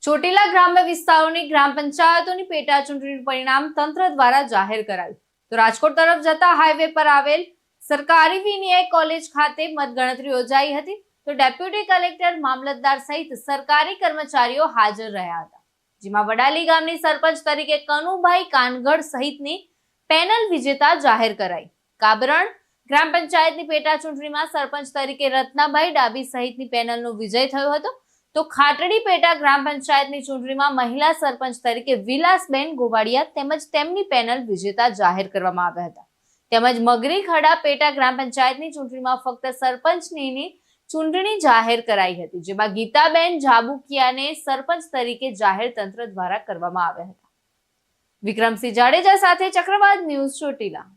ચોટીલા ગ્રામ્ય વિસ્તારોની ગ્રામ પંચાયતોની પેટા ચૂંટણીનું પરિણામ તંત્ર દ્વારા જાહેર કરાયું. તો રાજકોટ તરફ જતા હાઈવે પર આવેલ સરકારી વિનય કોલેજ ખાતે મતગણતરી યોજાઈ હતી. તો ડેપ્યુટી કલેક્ટર, મામલતદાર સહિત સરકારી કર્મચારીઓ હાજર રહ્યા હતા, જેમાં વડાલી ગામની સરપંચ તરીકે કનુભાઈ કાનગડ સહિતની પેનલ વિજેતા જાહેર કરાઈ. કાબરણ ગ્રામ પંચાયતની પેટા ચૂંટણીમાં સરપંચ તરીકે રત્નાભાઈ ડાબી સહિતની પેનલનો વિજય થયો હતો. તો ખાટડી પેટા ગ્રામ પંચાયતની ચૂંટણીમાં મહિલા સરપંચ તરીકે વિલાસબેન ગોવાડિયા તેમજ તેમની પેનલ વિજેતા જાહેર કરવામાં આવ્યા હતા. તેમજ મગરી ખડા પેટા ગ્રામ પંચાયતની ચૂંટણીમાં ફક્ત સરપંચની ચૂંટણી જાહેર કરાઈ હતી, જેમાં ગીતાબેન જાબુકિયાને સરપંચ તરીકે જાહેર તંત્ર દ્વારા કરવામાં આવ્યા હતા. વિક્રમસિંહ જાડેજા સાથે ચક્રવાત ન્યૂઝ, ચોટીલા.